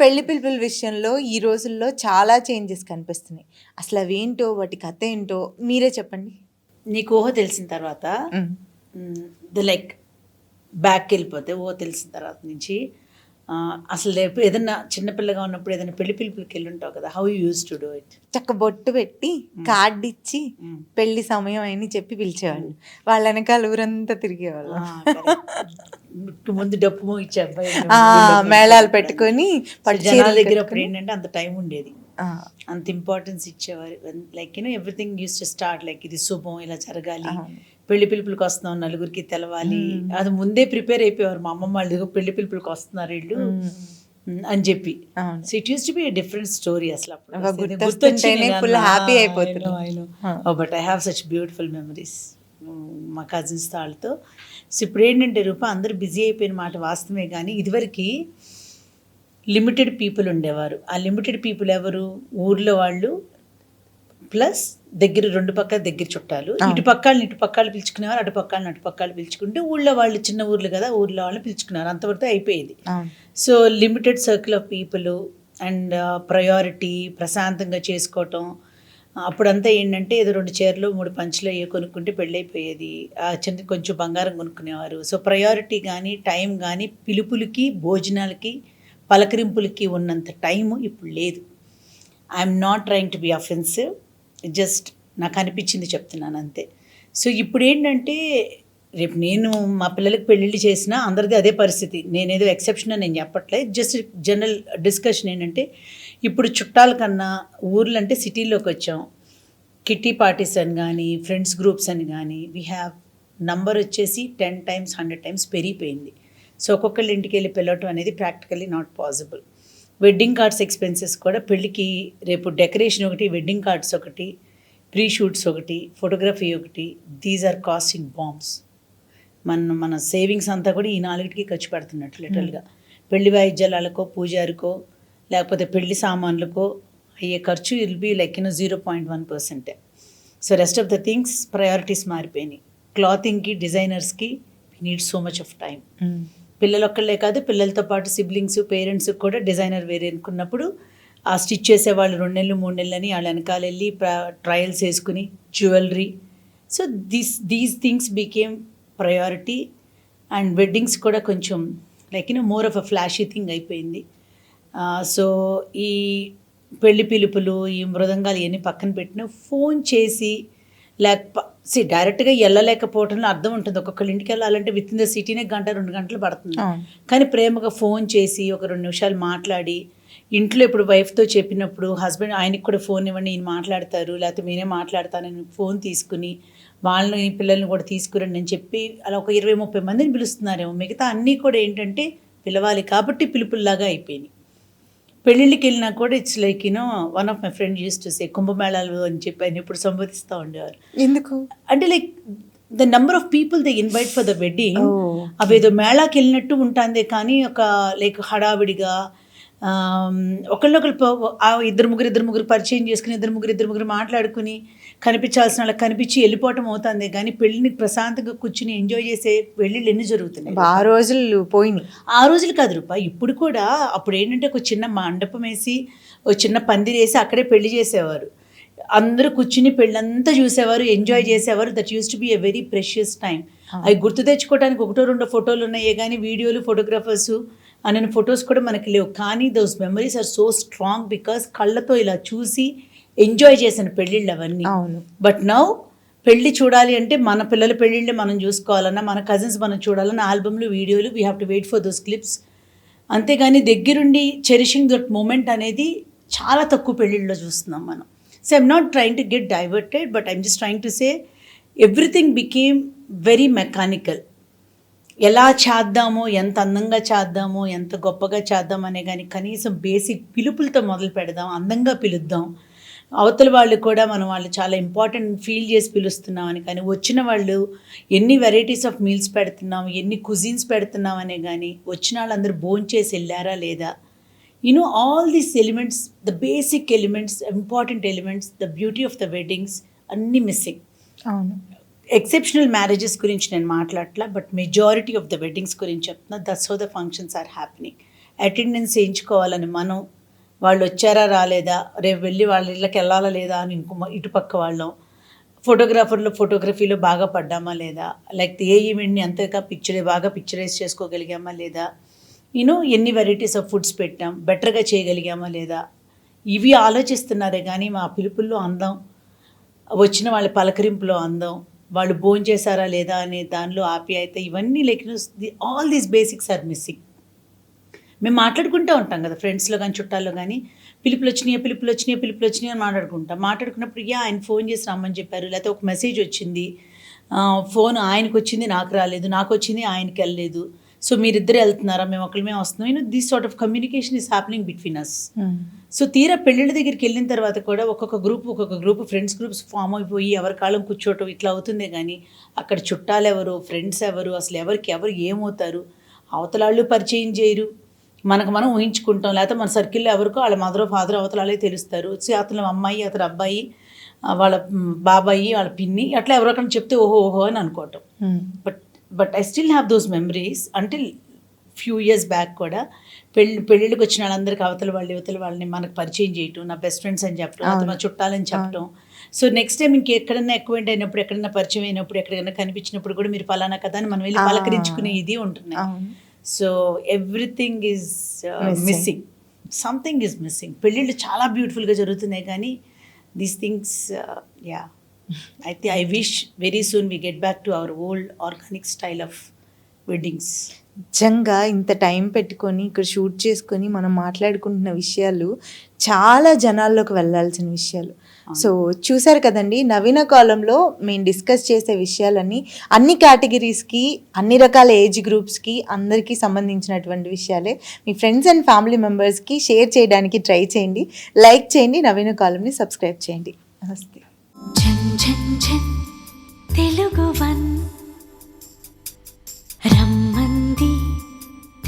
పెళ్లి పిలుపుల విషయంలో ఈ రోజుల్లో చాలా చేంజెస్ కనిపిస్తున్నాయి. అసలవేంటో, వాటి కథేంటో మీరే చెప్పండి? నీకు ఊహ తెలిసిన తర్వాత హ్మ్. లైక్ బ్యాక్‌కెళ్ళిపోతే ఊహ తెలిసిన తర్వాత నుంచి అసలు రేపు ఏదన్నా చిన్నపిల్లగా ఉన్నప్పుడు ఏదైనా పెళ్లి పిలుపులకెళ్ళుంటావు కదా! How you used to do it? బొట్టు పెట్టి, కార్డిచ్చి, హ్మ్. పెళ్లి సమయం అని చెప్పి పిలిచేవాళ్ళు. వాళ్ళ ఎనకాల ఊరంతా తిరిగేవాళ్ళం. కరెక్ట్. ముందు డప్పు మోగిచ్చే అబ్బాయి ఆ! డప్పు మేళాలు మోగించేటప్పుడు పెట్టుకొని, పట్టు జనాల చీరలు దగ్గర అప్పుడు కట్టుకొని ఏంటంటే అంత టైం ఉండేది. ఆ! అంత ఇంపార్టెన్స్ ఇచ్చేవారు. Like everything use to start like ఇది శుభం ఇలా జరగాలి. అవును. పెళ్లి పిలుపులకు వస్తున్నాం నలుగురికి తెలవాలి. హ్మ్. అది ముందే ప్రిపేర్ అయిపోయేవారు. మా అమ్మమ్మ వాళ్ళు ఇదిగో పెళ్లి పిలుపులకు వస్తున్నారు వీళ్ళు అని చెప్పి. అవును. So it use to be a different story అసలు అప్పుడు. ఒక గుర్తొస్తుంటేనే ఫుల్ హ్యాపీ అయిపోతుంది. But I have such beautiful memories మా కజిన్స్ వాళ్ళతో. సో ఇప్పుడు ఏంటంటే రూపా అందరూ బిజీ అయిపోయిన మాట వాస్తవమే, కానీ ఇదివరకు లిమిటెడ్ పీపుల్ ఉండేవారు. ఆ లిమిటెడ్ పీపుల్ ఎవరు? ఊర్లో వాళ్ళు ప్లస్ దగ్గర రెండు పక్కల దగ్గర చుట్టాలు. ఇటు పక్కాలు పిలుచుకునేవారు, అటు పక్కాలు పిలుచుకుంటే ఊళ్ళో వాళ్ళు చిన్న ఊర్లు కదా, ఊర్లో వాళ్ళని పిలుచుకున్నారు. అంతవరకు అయిపోయేది. So limited circle of people and priority ప్రశాంతంగా చేసుకోవటం. అప్పుడంతా ఏంటంటే ఏదో 2 చీరలు 3 పంచలు అయ్యో కొనుక్కుంటే పెళ్ళైపోయేది. చిన్న కొంచెం బంగారం కొనుక్కునేవారు. సో ప్రయారిటీ కానీ టైం కానీ పిలుపులకి భోజనాలకి పలకరింపులకి ఉన్నంత టైము ఇప్పుడు లేదు. I'm not trying to be offensive, just నాకు అనిపించింది చెప్తున్నాను అంతే. సో ఇప్పుడు ఏంటంటే రేపు నేను మా పిల్లలకి పెళ్ళిళ్ళు చేసినా అందరిది అదే పరిస్థితి. నేనేదో ఎక్సెప్షన్ అని నేను చెప్పట్లేదు, జస్ట్ జనరల్ డిస్కషన్ ఏంటంటే ఇప్పుడు చుట్టాల కన్నా ఊర్లు అంటే సిటీలోకి వచ్చాం. కిట్టి పార్టీస్ అని కానీ ఫ్రెండ్స్ గ్రూప్స్ అని కానీ వీ హ్యావ్ నంబర్ వచ్చేసి 10 times 100 times పెరిగిపోయింది. సో ఒక్కొక్కళ్ళ ఇంటికి వెళ్ళి పిలవటం అనేది practically not possible. Wedding cards expenses కూడా పెళ్ళికి రేపు డెకరేషన్ ఒకటి, వెడ్డింగ్ కార్డ్స్ ఒకటి, ప్రీ షూట్స్ ఒకటి, ఫోటోగ్రఫీ ఒకటి, దీస్ ఆర్ కాస్టింగ్ బాంబ్స్. మన సేవింగ్స్ అంతా కూడా ఈ 4టికి ఖర్చు పెడుతున్నట్టు లిటరల్గా. పెళ్లి వాయిద్యాలకో పూజారికో లేకపోతే పెళ్లి సామాన్లకో అయ్యే ఖర్చు will be like 0.1%. So rest of the things priorities మారిపోయినాయి. క్లాతింగ్కి డిజైనర్స్కి we need so much of time. పిల్లలు ఒక్కళ్ళే కాదు, పిల్లలతో పాటు సిబ్లింగ్స్ పేరెంట్స్కి కూడా డిజైనర్ వేరే అనుకున్నప్పుడు ఆ స్టిచ్ చేసేవాళ్ళు 2 నెలలు 3 నెలలు అని వాళ్ళ వెనకాల వెళ్ళి ట్రయల్స్ వేసుకుని jewellery. So these things became priority. And weddings కూడా కొంచెం like more of a flashy thing అయిపోయింది. సో ఈ పెళ్లి పిలుపులు ఈ మృదంగాలు ఇవన్నీ పక్కన పెట్టిన ఫోన్ చేసి డైరెక్ట్గా వెళ్ళలేకపోవడంలో అర్థం ఉంటుంది. ఒక్కొక్కళ్ళ ఇంటికి వెళ్ళాలంటే విత్ ఇన్ ద సిటీనే 1-2 గంటలు పడుతుంది. కానీ ప్రేమగా ఫోన్ చేసి ఒక 2 నిమిషాలు మాట్లాడి ఇంట్లో ఇప్పుడు వైఫ్తో చెప్పినప్పుడు హస్బెండ్ ఆయనకి కూడా ఫోన్ ఇవ్వండి ఈయన మాట్లాడతారు, లేకపోతే నేనే మాట్లాడతానని ఫోన్ తీసుకుని వాళ్ళని పిల్లల్ని కూడా తీసుకురండి అని చెప్పి అలా ఒక 20-30 మందిని పిలుస్తున్నారేమో. మిగతా అన్నీ కూడా ఏంటంటే పిలవాలి కాబట్టి పిలుపుల్లాగా అయిపోయినాయి. పెళ్ళిళ్ళకి వెళ్ళినా కూడా it's like one of my friend uses to say కుంభమేళాలు అని చెప్పి ఆయన ఇప్పుడు సంబోధిస్తూ ఉండేవారు. ఎందుకు అంటే like the number of people they invite for the wedding అవేదో మేళాకి వెళ్ళినట్టు ఉంటుంది. కానీ ఒక లైక్ హడావిడిగా ఒకళ్ళొకరు 2 ముగ్గురు పరిచయం చేసుకుని 2 ముగ్గురు మాట్లాడుకుని కనిపించాల్సిన వాళ్ళకి కనిపించి వెళ్ళిపోవటం అవుతుంది. కానీ పెళ్ళిని ప్రశాంతంగా కూర్చుని ఎంజాయ్ చేసే పెళ్ళిళ్ళు ఎన్ని జరుగుతున్నాయి. ఆ రోజులు పోయినాయి. ఆ రోజులు కాదు రూపా, ఇప్పుడు కూడా. అప్పుడు ఏంటంటే ఒక చిన్న మండపం వేసి ఒక చిన్న పందిరి వేసి అక్కడే పెళ్లి చేసేవారు. అందరూ కూర్చుని పెళ్ళంతా చూసేవారు, ఎంజాయ్ చేసేవారు. That use to be a very precious time. అవి గుర్తు తెచ్చుకోవడానికి 1-2 ఫోటోలు ఉన్నాయే కానీ వీడియోలు ఫోటోగ్రాఫర్స్ అనే ఫొటోస్ కూడా మనకి లేవు. కానీ those memories are so strong because కళ్ళతో ఇలా చూసి ఎంజాయ్ చేసిన పెళ్ళిళ్ళు అవన్నీ. బట్ నౌ పెళ్ళి చూడాలి అంటే మన పిల్లల పెళ్ళిళ్ళు మనం చూసుకోవాలన్నా, మన కజిన్స్ మనం చూడాలన్నా ఆల్బమ్లు వీడియోలు we have to wait for those clips. అంతేగాని దగ్గరుండి చెరిషింగ్ దట్ మూమెంట్ అనేది చాలా తక్కువ పెళ్ళిళ్ళలో చూస్తున్నాం మనం. So I'm not trying to get diverted, but I'm just trying to say everything became very mechanical. ఎలా చేద్దామో, ఎంత అందంగా చేద్దామో, ఎంత గొప్పగా చేద్దామనే కానీ కనీసం బేసిక్ పిలుపులతో మొదలు పెడదాం, అందంగా పిలుద్దాం. అవతల వాళ్ళు కూడా వాళ్ళు చాలా ఇంపార్టెంట్ ఫీల్ చేసి పిలుస్తున్నామని. కానీ వచ్చిన వాళ్ళు ఎన్ని వెరైటీస్ ఆఫ్ మీల్స్ పెడుతున్నాం, ఎన్ని కుజిన్స్ పెడుతున్నాం అనే కానీ వచ్చిన వాళ్ళందరూ భోంచేసి వెళ్ళారా లేదా, all these elements, the basic elements, important elements, the beauty of the weddings అన్నీ మిస్సింగ్. అవును. ఎక్సెప్షనల్ మ్యారేజెస్ గురించి నేను మాట్లాడట్లా, but majority of the weddings గురించి చెప్తున్నా. That's how the functions are happening. Attendance చేయించుకోవాలని మనం, వాళ్ళు వచ్చారా రాలేదా, రేపు వెళ్ళి వాళ్ళ ఇళ్ళకి వెళ్ళాలా లేదా అని ఇటుపక్క వాళ్ళం, ఫోటోగ్రఫీలో బాగా పడ్డామా లేదా, లేకపోతే ఏ ఈవెంట్ని అంతగా బాగా పిక్చరైజ్ చేసుకోగలిగామా లేదా, ఎన్ని వెరైటీస్ ఆఫ్ ఫుడ్స్ పెట్టాం, బెటర్గా చేయగలిగామా లేదా, ఇవి ఆలోచిస్తున్నారే కానీ మా పిలుపుల్లో అందం, వచ్చిన వాళ్ళ పలకరింపులో అందం, వాళ్ళు భోంచేశారా లేదా అనే దానిలో ఆప్యాయత, ఇవన్నీ all these basics are missing. మేము మాట్లాడుకుంటూ ఉంటాం కదా ఫ్రెండ్స్లో కానీ చుట్టాల్లో కానీ, పిలుపులు వచ్చినాయి అని మాట్లాడుకున్నప్పుడు ఆయన ఫోన్ చేసి రమ్మని చెప్పారు, లేకపోతే ఒక మెసేజ్ వచ్చింది, ఫోన్ ఆయనకు వచ్చింది నాకు రాలేదు, నాకు వచ్చింది ఆయనకి వెళ్ళలేదు, సో మీరిద్దరు వెళ్తున్నారా, మేము ఒకళ్ళమే వస్తున్నాం. This sort of communication is happening between us. So తీరా పెళ్ళిళ్ళ దగ్గరికి వెళ్ళిన తర్వాత కూడా ఒక్కొక్క గ్రూప్ ఫ్రెండ్స్ గ్రూప్స్ ఫామ్ అయిపోయి ఎవరి కాలం కూర్చోవటం ఇట్లా అవుతుందే కానీ అక్కడ చుట్టాలు ఎవరు, ఫ్రెండ్స్ ఎవరు, అసలు ఎవరు ఏమవుతారు, అవతలాళ్ళు పరిచయం చేయరు, మనకు మనం ఊహించుకుంటాం. లేకపోతే మన సర్కిల్లో ఎవరికో వాళ్ళ మదర్ ఫాదర్ అవతలాలే తెలుస్తారు, అతను అమ్మాయి అతను అబ్బాయి, వాళ్ళ బాబాయి వాళ్ళ పిన్ని, అట్లా ఎవరికైనా చెప్తే ఓహో అని అనుకోవటం. But I still have those memories until few years back కూడా. పెళ్ళిళ్ళకి వచ్చిన వాళ్ళందరికీ అవతల వాళ్ళని మనకు పరిచయం చేయటం, నా బెస్ట్ ఫ్రెండ్స్ అని చెప్పడం, అతను మా చుట్టాలని చెప్పడం. సో నెక్స్ట్ టైం ఇంకెక్కడన్నా ఎక్కువ అయినప్పుడు, ఎక్కడన్నా పరిచయం అయినప్పుడు, ఎక్కడైనా కనిపించినప్పుడు కూడా మీరు పలానా కదా అని మనం వెళ్ళి పలకరించుకునే ఇది ఉంటున్నాయి. So everything is missing, something is missing. పెళ్ళిళ్ళు చాలా బ్యూటిఫుల్గా జరుగుతున్నాయి కానీ దీస్ థింగ్స్ అయితే I wish very soon we get back to our old organic style of weddings. నిజంగా ఇంత టైం పెట్టుకొని ఇక్కడ షూట్ చేసుకొని మనం మాట్లాడుకుంటున్న విషయాలు చాలా జనాల్లోకి వెళ్ళాల్సిన విషయాలు. సో చూసారు కదండి, నవీన కాలంలో మేము డిస్కస్ చేసే విషయాలన్నీ అన్ని కేటగిరీస్కి, అన్ని రకాల ఏజ్ గ్రూప్స్కి, అందరికీ సంబంధించినటువంటి విషయాలే. మీ ఫ్రెండ్స్ అండ్ ఫ్యామిలీ మెంబర్స్కి షేర్ చేయడానికి ట్రై చేయండి, లైక్ చేయండి, నవీన కాలంని సబ్స్క్రైబ్ చేయండి. నమస్తే. తెలుగు వన్